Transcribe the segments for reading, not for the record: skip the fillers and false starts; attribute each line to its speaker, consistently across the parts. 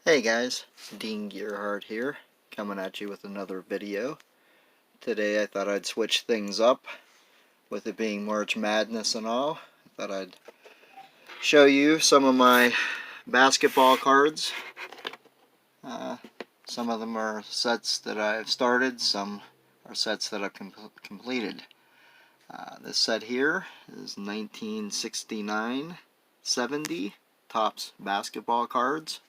Speaker 1: Hey guys, Dean Gearhart here, coming at you with another video. Today I thought I'd switch things up, with it being March Madness and all. I thought I'd show you some of my basketball cards. Some of them are sets that I've started, some are sets that I've completed. This set here is 1969-70 Topps basketball cards.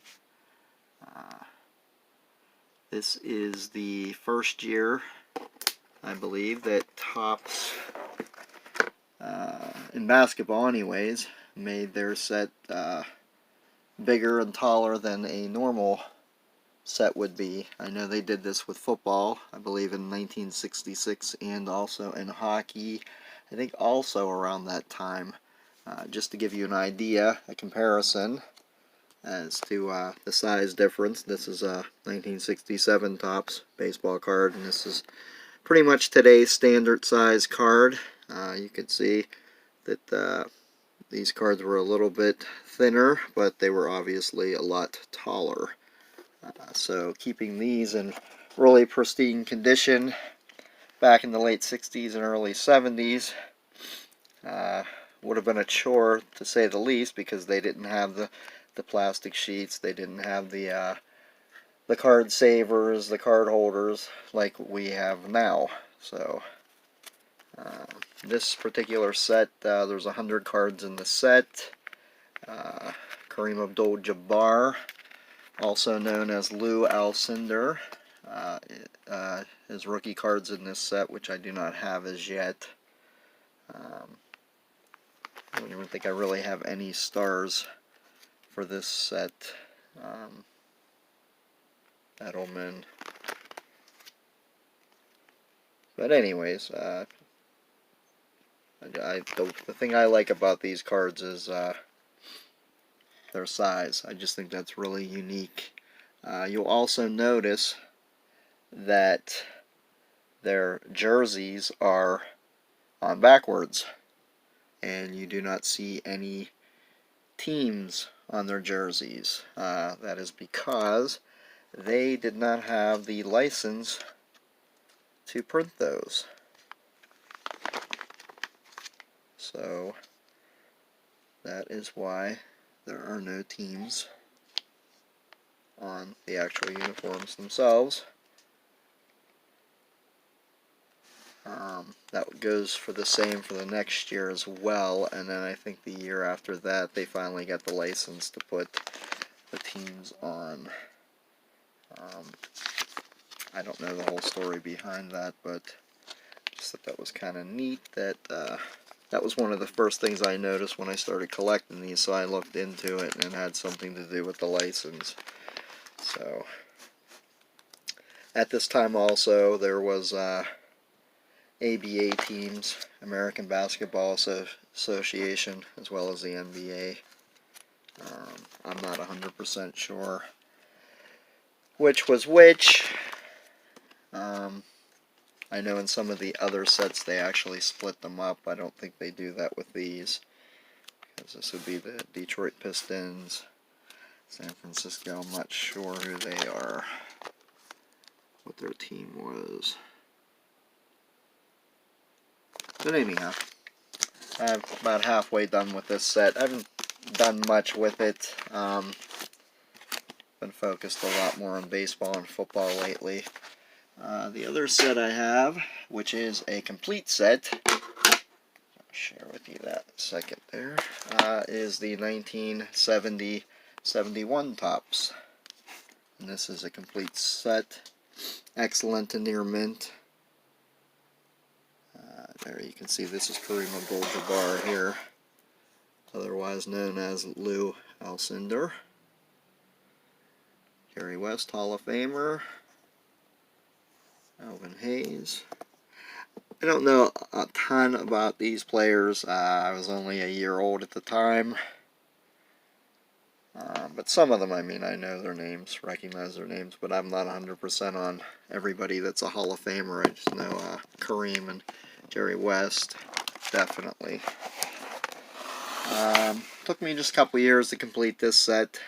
Speaker 1: This is the first year, I believe, that Topps, in basketball anyways, made their set bigger and taller than a normal set would be. I know they did this with football, I believe in 1966, and also in hockey, I think also around that time. Just to give you an idea, a comparison as to the size difference. This is a 1967 Topps baseball card, and this is pretty much today's standard size card. You can see that these cards were a little bit thinner, but they were obviously a lot taller. So keeping these in really pristine condition back in the late 60s and early 70s would have been a chore, to say the least, because they didn't have the plastic sheets, they didn't have the card savers, the card holders like we have now. So this particular set, there's 100 cards in the set. Kareem Abdul-Jabbar, also known as Lou Alcindor, his rookie cards in this set, which I do not have as yet. I don't even think I really have any stars for this set. Edelman. But anyways, the thing I like about these cards is their size. I just think that's really unique. You'll also notice that their jerseys are on backwards, and you do not see any teams on their jerseys. That is because they did not have the license to print those. So that is why there are no teams on the actual uniforms themselves. That goes for the same for the next year as well, and then I think the year after that they finally got the license to put the teams on. I don't know the whole story behind that, but just thought that was kind of neat. That was one of the first things I noticed when I started collecting these, so I looked into it, and it had something to do with the license. So at this time also there was ABA teams, American Basketball Association, as well as the NBA. I'm not 100% sure which was which. I know in some of the other sets they actually split them up. I don't think they do that with these, because this would be the Detroit Pistons, San Francisco. I'm not sure who they are, what their team was. But anyhow, I'm about halfway done with this set. I haven't done much with it. Been focused a lot more on baseball and football lately. The other set I have, which is a complete set, I'll share with you that in a second there, is the 1970-71 Topps. And this is a complete set. Excellent to near mint. There you can see this is Kareem Abdul-Jabbar here, otherwise known as Lou Alcindor. Jerry West, Hall of Famer. Alvin Hayes. I don't know a ton about these players. I was only a year old at the time. But some of them, I mean, I know their names, recognize their names, but I'm not 100% on everybody that's a Hall of Famer. I just know Kareem and Jerry West, definitely. Took me just a couple years to complete this set.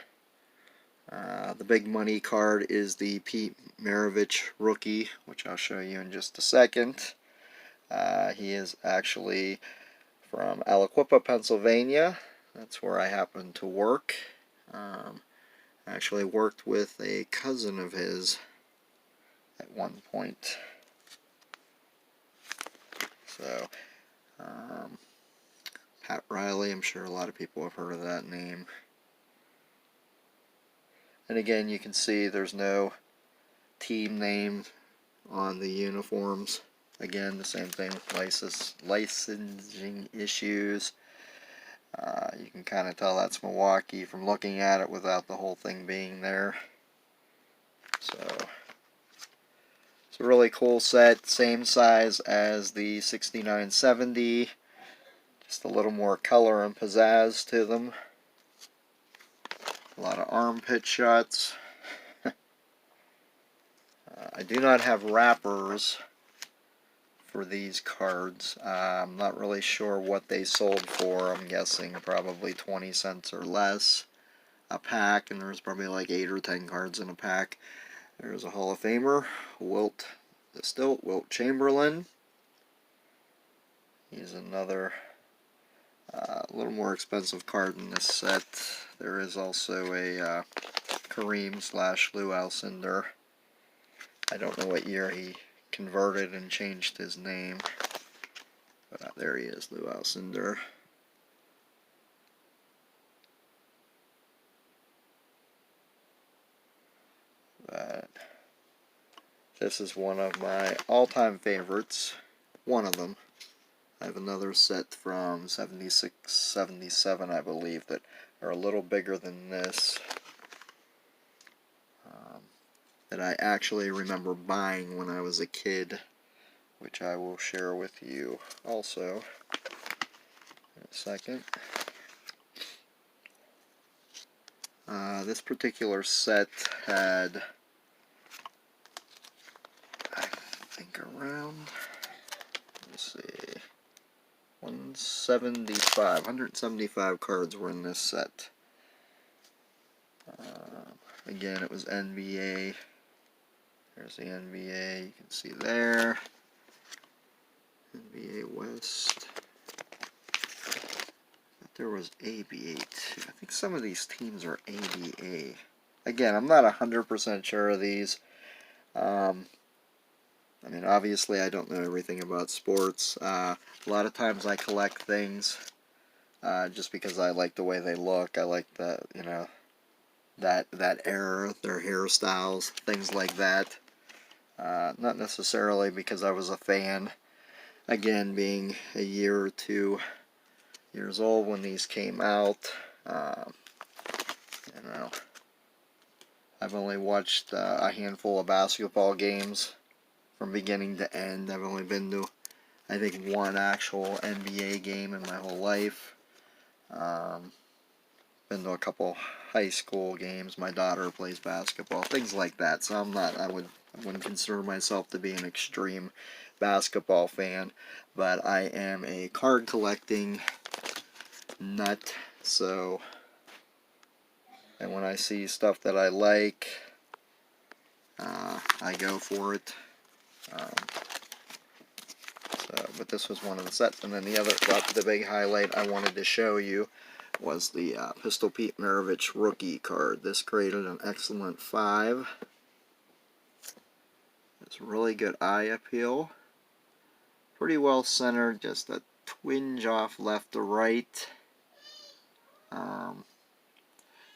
Speaker 1: The big money card is the Pete Maravich rookie, which I'll show you in just a second. He is actually from Aliquippa, Pennsylvania. That's where I happen to work. I actually worked with a cousin of his at one point. So, Pat Riley, I'm sure a lot of people have heard of that name. And again, you can see there's no team name on the uniforms. Again, the same thing with licensing issues. You can kind of tell that's Milwaukee from looking at it without the whole thing being there. So, it's a really cool set, same size as the 6970, just a little more color and pizzazz to them. A lot of armpit shots. I do not have wrappers for these cards. I'm not really sure what they sold for. I'm guessing probably 20 cents or less a pack, and there's probably like 8 or 10 cards in a pack. There's a Hall of Famer, Wilt Chamberlain. He's another little more expensive card in this set. There is also a Kareem / Lou Alcindor. I don't know what year he converted and changed his name, but there he is, Lou Alcindor. But this is one of my all-time favorites. One of them. I have another set from 76, 77, I believe, that are a little bigger than this. That I actually remember buying when I was a kid, which I will share with you also in a second. This particular set had, I think, around, let's see, 175 cards were in this set. Again, it was NBA. There's the NBA, you can see there. NBA West. There was ABA too. I think some of these teams are ABA. Again, I'm not 100% sure of these. I mean, obviously I don't know everything about sports. A lot of times I collect things just because I like the way they look. I like the, you know, that era, their hairstyles, things like that. Not necessarily because I was a fan. Again, being a year or 2 years old when these came out, you know, I've only watched a handful of basketball games from beginning to end. I've only been to, I think, one actual NBA game in my whole life. Been to a couple high school games. My daughter plays basketball, things like that. So I wouldn't consider myself to be an extreme basketball fan, but I am a card collecting nut. So, and when I see stuff that I like, I go for it. But this was one of the sets, and then the big highlight I wanted to show you was the Pistol Pete Maravich rookie card. This graded an excellent 5. It's really good eye appeal. Pretty well centered, just a twinge off left to right. And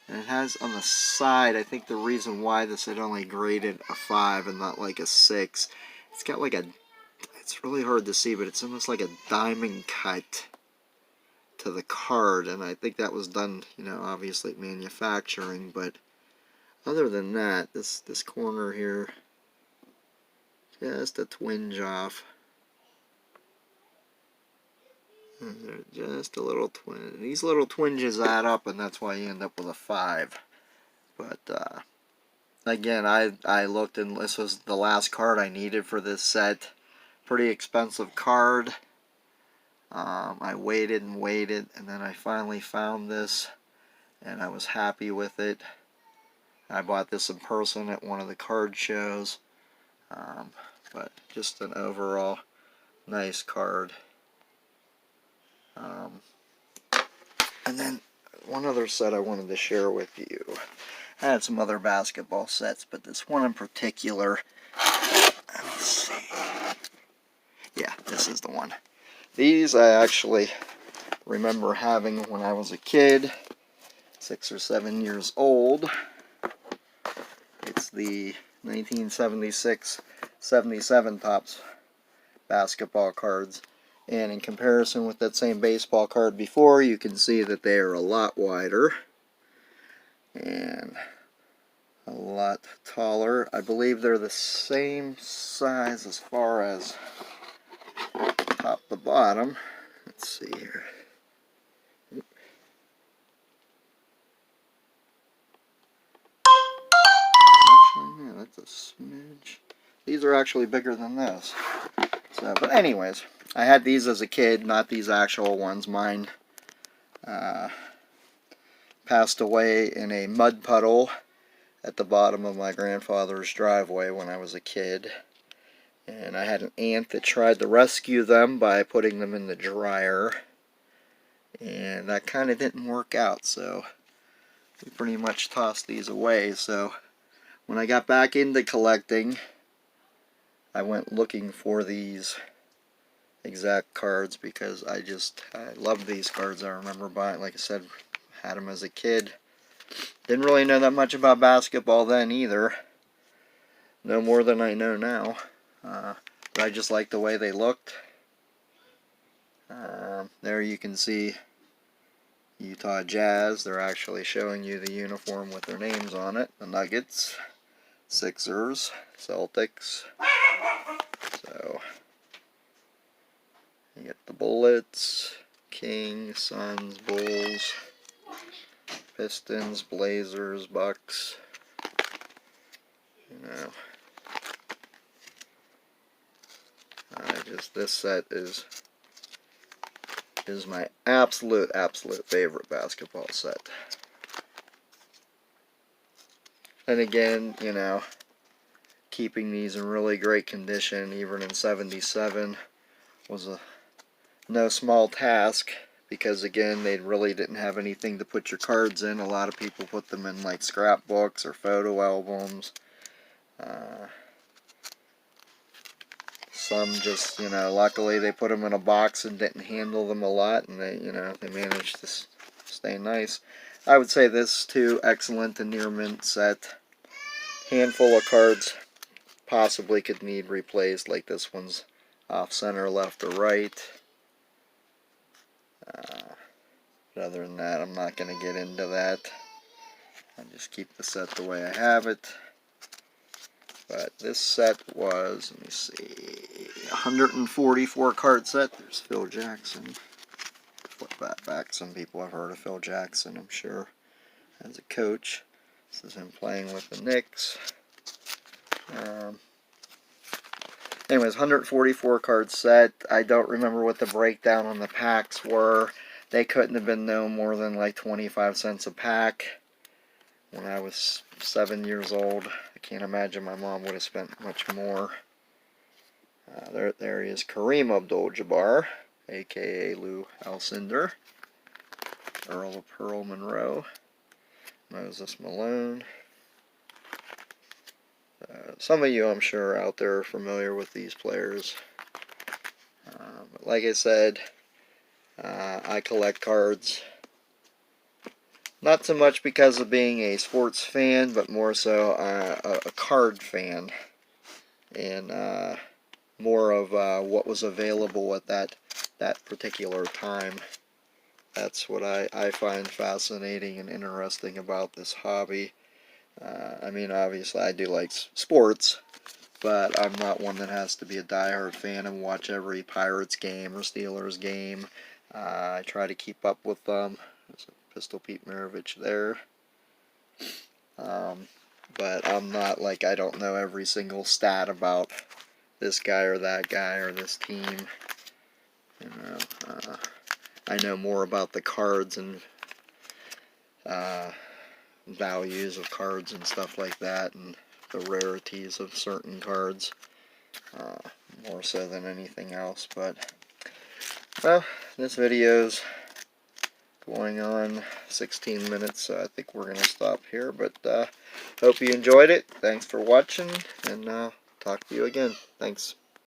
Speaker 1: it has on the side, I think the reason why this had only graded a 5 and not like a 6, it's got like it's really hard to see, but it's almost like a diamond cut to the card, and I think that was done, you know, obviously manufacturing, but other than that, this corner here, just a twinge off. Just a little twinge. These little twinges add up, and that's why you end up with a 5. But again, I looked, and this was the last card I needed for this set. Pretty expensive card. I waited and waited, and then I finally found this, and I was happy with it. I bought this in person at one of the card shows, but just an overall nice card. And then one other set I wanted to share with you. I had some other basketball sets, but this one in particular, let's see. Yeah, this is the one. These I actually remember having when I was a kid, 6 or 7 years old. It's the 1976-77 Topps basketball cards. And in comparison with that same baseball card before, you can see that they are a lot wider and a lot taller. I believe they're the same size as far as top to bottom. Let's see here. Actually, yeah, that's a smidge. These are actually bigger than this. So, but anyways, I had these as a kid, not these actual ones. Mine passed away in a mud puddle at the bottom of my grandfather's driveway when I was a kid. And I had an aunt that tried to rescue them by putting them in the dryer. And that kind of didn't work out, so we pretty much tossed these away. So when I got back into collecting, I went looking for these exact cards because I love these cards. I remember buying, like I said, had them as a kid. Didn't really know that much about basketball then either. No more than I know now. But I just liked the way they looked. There you can see Utah Jazz. They're actually showing you the uniform with their names on it. The Nuggets, Sixers, Celtics. So you get the Bullets, Kings, Suns, Bulls, Pistons, Blazers, Bucks. You know, this set is my absolute favorite basketball set. And again, you know, keeping these in really great condition, even in '77, was no small task, because again, they really didn't have anything to put your cards in. A lot of people put them in like scrapbooks or photo albums. Some just, you know, luckily they put them in a box and didn't handle them a lot, and they, you know, they managed to stay nice. I would say this too, excellent and near mint set. Handful of cards possibly could need replaced, like this one's off center, left or right. But other than that, I'm not going to get into that. I'll just keep the set the way I have it. But this set was, let me see, 144 card set. There's Phil Jackson. Flip that back. Some people have heard of Phil Jackson, I'm sure, as a coach. This is him playing with the Knicks. Anyways, 144 card set. I don't remember what the breakdown on the packs were. They couldn't have been no more than like 25 cents a pack when I was 7 years old. I can't imagine my mom would have spent much more. There he is, Kareem Abdul-Jabbar, a.k.a. Lou Alcindor, Earl of Pearl Monroe, Moses Malone. Some of you, I'm sure, out there are familiar with these players. But like I said, I collect cards. Not so much because of being a sports fan, but more so a card fan. And more of what was available at that particular time. That's what I find fascinating and interesting about this hobby. I mean, obviously I do like sports, but I'm not one that has to be a diehard fan and watch every Pirates game or Steelers game. I try to keep up with them. There's a Pistol Pete Maravich there. But I'm not like, I don't know every single stat about this guy or that guy or this team. You know, I know more about the cards and values of cards and stuff like that, and the rarities of certain cards, more so than anything else. But, well, this video's going on 16 minutes, so I think we're going to stop here. But hope you enjoyed it. Thanks for watching, and talk to you again. Thanks.